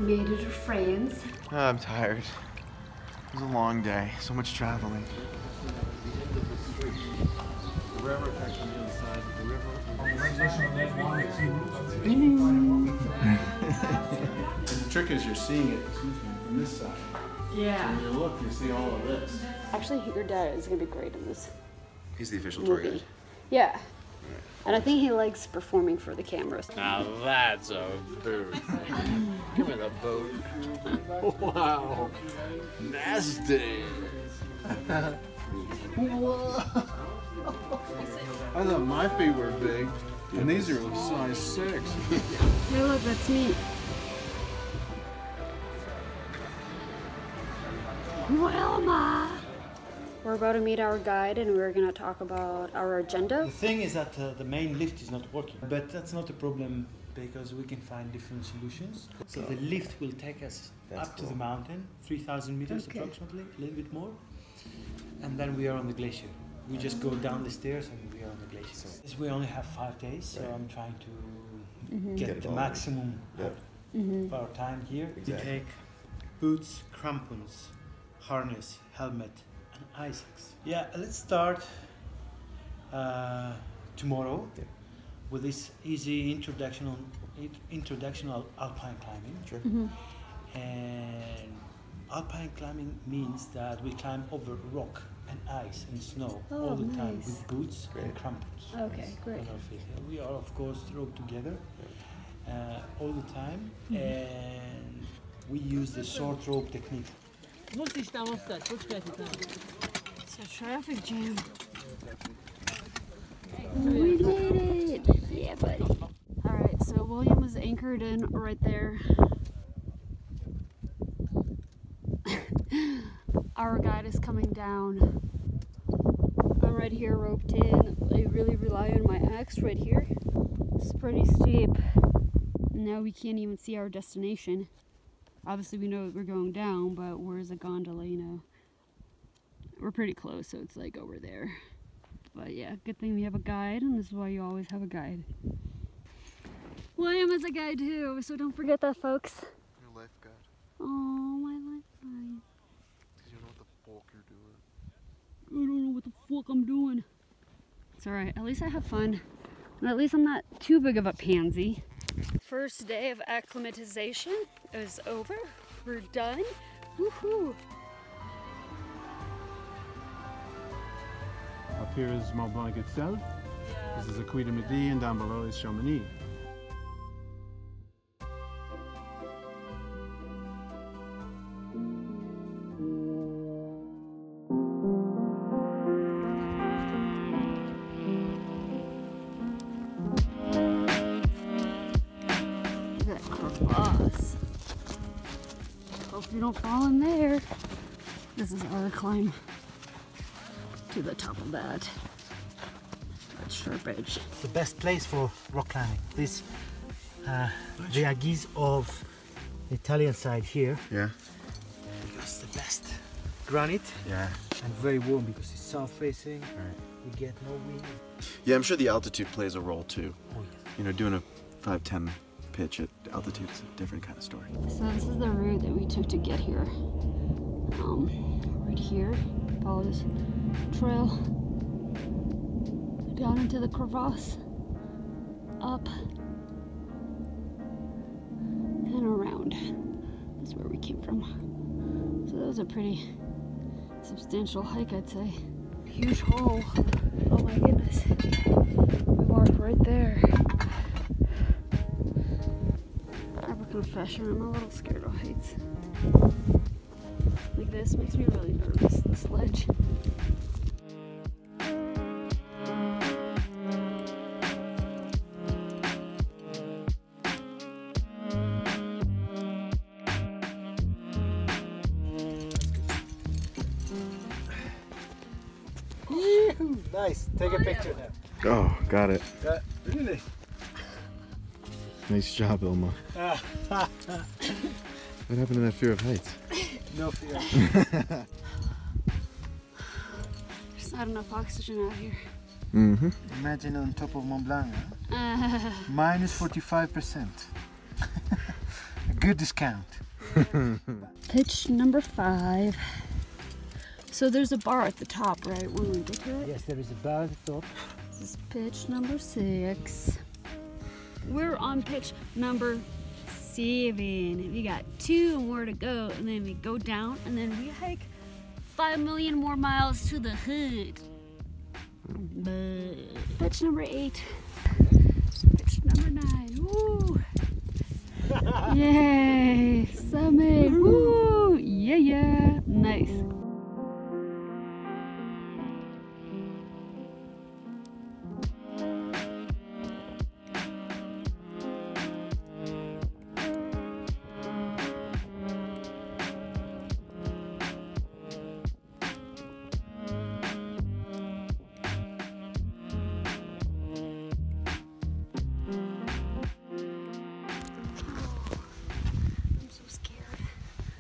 made it to France. I'm tired. It was a long day. So much traveling. The railroad tracks on the other side. The and the trick is you're seeing it from this side. Yeah. So when you look, you see all of this. Actually, your dad is gonna be great in this. He's the official tour guide. Yeah. And I think he likes performing for the cameras. Now that's a boot. Give me the boot. Wow. Nasty. Whoa. I thought my feet were big, and these are a size 6. Hey, look, that's me. Wilma! We're about to meet our guide and we're going to talk about our agenda. The thing is that the main lift is not working, but that's not a problem because we can find different solutions. So the lift will take us up to the mountain, 3,000 meters approximately, a little bit more, and then we are on the glacier. We just go down the stairs and we are on the glacier. So we only have 5 days, so I'm trying to get the maximum of our time here. We take boots, crampons, harness, helmet, and ice axe. Yeah, let's start tomorrow with this easy introduction on alpine climbing. Sure. And alpine climbing means that we climb over rock and ice and snow all the time with boots and crampons. Okay, great. On our feet. We are of course roped together all the time, and we use the short rope technique. It's a traffic jam. We made it! Yeah, buddy. Alright, so William is anchored in right there. Our guide is coming down. I'm right here roped in. I really rely on my axe right here. It's pretty steep. Now we can't even see our destination. Obviously we know we're going down, but where's the gondola, you know? We're pretty close, so it's like over there. But yeah, good thing we have a guide, and this is why you always have a guide. William is a guide too, so don't forget that, folks. Your life guide. Oh, my life guide. Because you don't know what the fuck you're doing. I don't know what the fuck I'm doing. It's alright, at least I have fun. And at least I'm not too big of a pansy. First day of acclimatization is over. We're done. Woohoo! Up here is Mont Blanc itself. This is the Pyramide, and down below is Chamonix. Look at that crevasse. Hope you don't fall in there. This is our climb to the top of that sharp edge. It's the best place for rock climbing. This the Aguise of the Italian side here. Yeah. Because it's the best granite. Yeah. And very warm because it's south facing. Right. We get no wind. Yeah, I'm sure the altitude plays a role too. Oh yes. You know, doing a 5'10" pitch at altitude is a different kind of story. So this is the route that we took to get here. Right here, follow this trail down into the crevasse, up and around. That's where we came from. So that was a pretty substantial hike, I'd say. Huge hole. Oh my goodness. We walked right there. I have a confession, I'm a little scared of heights. Like this makes me really nervous, the sledge. Nice. Take a picture now. Oh, got it. Really? Nice job, Ilma. What happened to that fear of heights? No fear. There's not enough oxygen out here. Mm-hmm. Imagine on top of Mont Blanc, huh? Minus 45%. good discount. Pitch number 5. So there's a bar at the top, right, when we get to it? Yes, there is a bar at the top. This is pitch number 6. We're on pitch number 7. We got 2 more to go, and then we go down, and then we hike 5 million more miles to the hood. Pitch number 8. Pitch number 9. Woo! Yay! Summit! Woo! Yeah, yeah! Nice.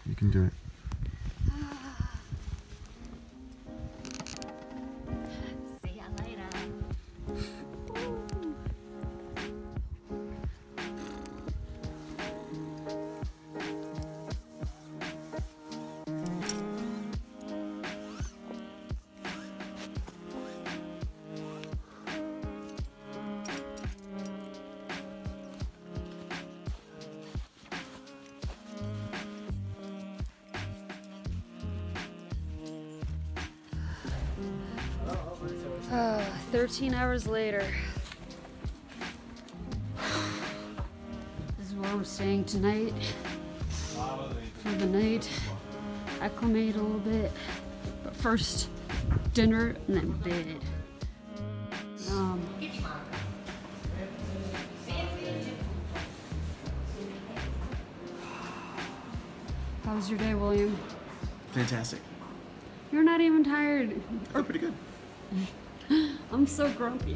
You can do it. See ya later. Oh, 13 hours later. This is where I'm staying tonight. For the night. Acclimate a little bit. But first, dinner and then bed. How was your day, William? Fantastic. You're not even tired. I feel pretty good. I'm so grumpy.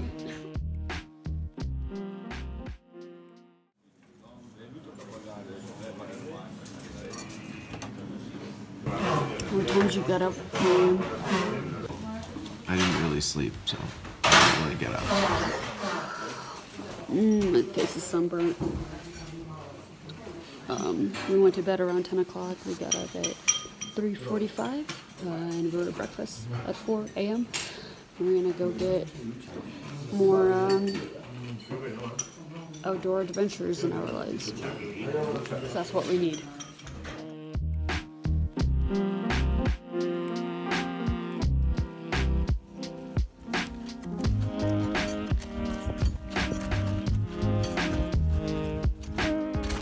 What time did you get up? I didn't really sleep, so I didn't really get up. My face is sunburnt. We went to bed around 10 o'clock. We got up at 3:45 and we were to breakfast at 4 a.m. We're gonna go get more outdoor adventures in our lives. So that's what we need.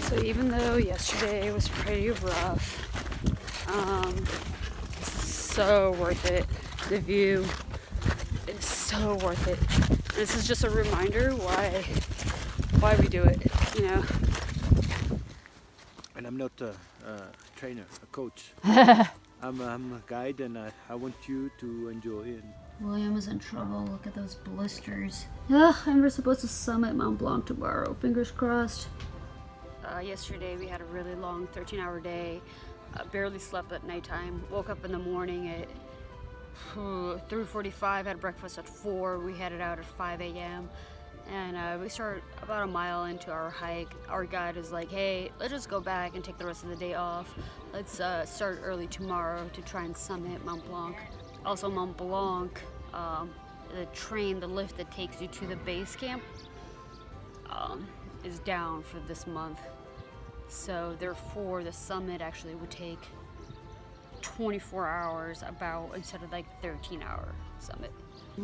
So even though yesterday was pretty rough, so worth it. The view is so worth it. This is just a reminder why we do it, you know. And I'm not a trainer, a coach. I'm a guide, and I want you to enjoy it. William is in trouble. Look at those blisters. Ugh, and we're supposed to summit Mont Blanc tomorrow. Fingers crossed. Yesterday we had a really long 13-hour day. Barely slept at nighttime. Woke up in the morning at 3:45. Had breakfast at 4. We headed out at 5 a.m. And we start about a mile into our hike. Our guide is like, hey, let's just go back and take the rest of the day off. Let's start early tomorrow to try and summit Mont Blanc. Also, Mont Blanc, the lift that takes you to the base camp is down for this month. So therefore, the summit actually would take 24 hours instead of like 13-hour summit.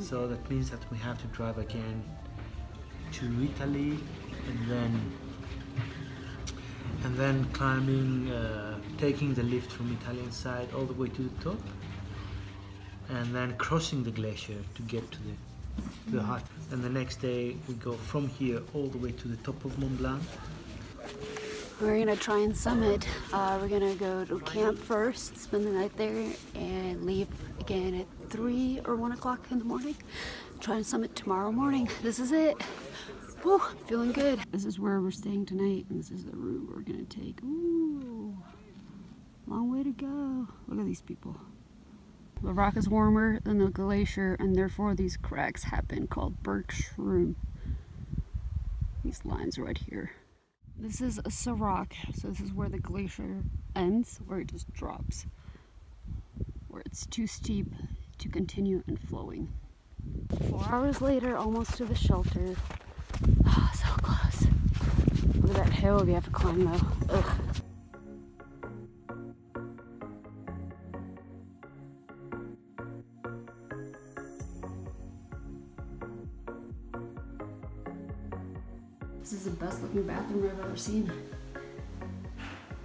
So that means that we have to drive again to Italy, and then climbing, taking the lift from Italian side all the way to the top, and then crossing the glacier to get to the hut. And the next day we go from here all the way to the top of Mont Blanc. We're gonna try and summit. We're gonna go to camp first, spend the night there, and leave again at 3 or 1 o'clock in the morning. Try and summit tomorrow morning. This is it. Whew, feeling good. This is where we're staying tonight, and this is the route we're gonna take. Ooh, long way to go. Look at these people. The rock is warmer than the glacier, and therefore these cracks happen, called Bergschrund. These lines right here. This is a Serac, so this is where the glacier ends, where it just drops, where it's too steep to continue and flowing. 4 hours later, almost to the shelter. Oh, so close. Look at that hill we have to climb though. Ugh. This is the best looking bathroom I've ever seen.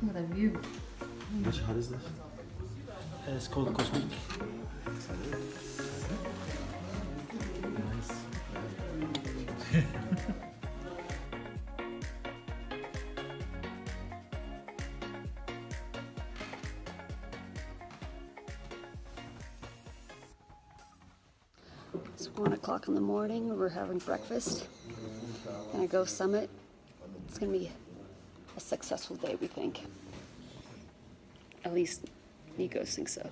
Look at that view. Which hut is this? It's called Cosmic. Nice. It's 1 o'clock in the morning. We're having breakfast. Gonna go summit. It's gonna be a successful day, we think. At least Nikos thinks so.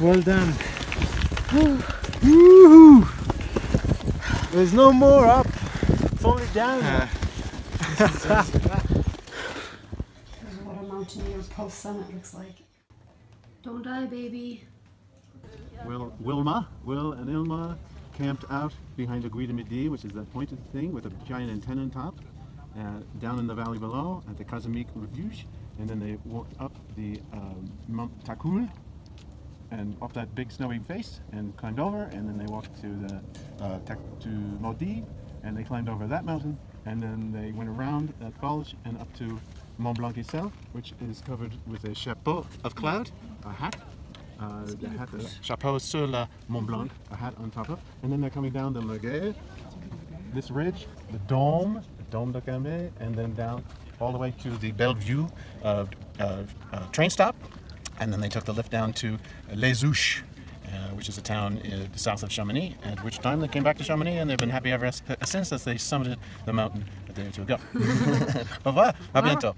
Well done. Woohoo! There's no more up. It's only down. Here's what a mountaineer post-summit looks like. Don't die, baby. Will and Ilma camped out behind the Pyramide, which is that pointed thing with a giant antenna on top, down in the valley below at the Cosmic Refuge, and then they walked up the Mont Tacul and up that big snowy face and climbed over, and then they walked to the to Maudit, and they climbed over that mountain, and then they went around that gulch and up to Mont Blanc itself, which is covered with a chapeau of cloud, a hat. The hat, chapeau sur le Mont Blanc, a hat on top of, and then they're coming down the Laguerre, this ridge, the Dome de Camé, and then down all the way to the Bellevue train stop, and then they took the lift down to Les Ouches, which is a town south of Chamonix, at which time they came back to Chamonix, and they've been happy ever since as they summited the mountain a day or two ago. Au revoir, à bientôt.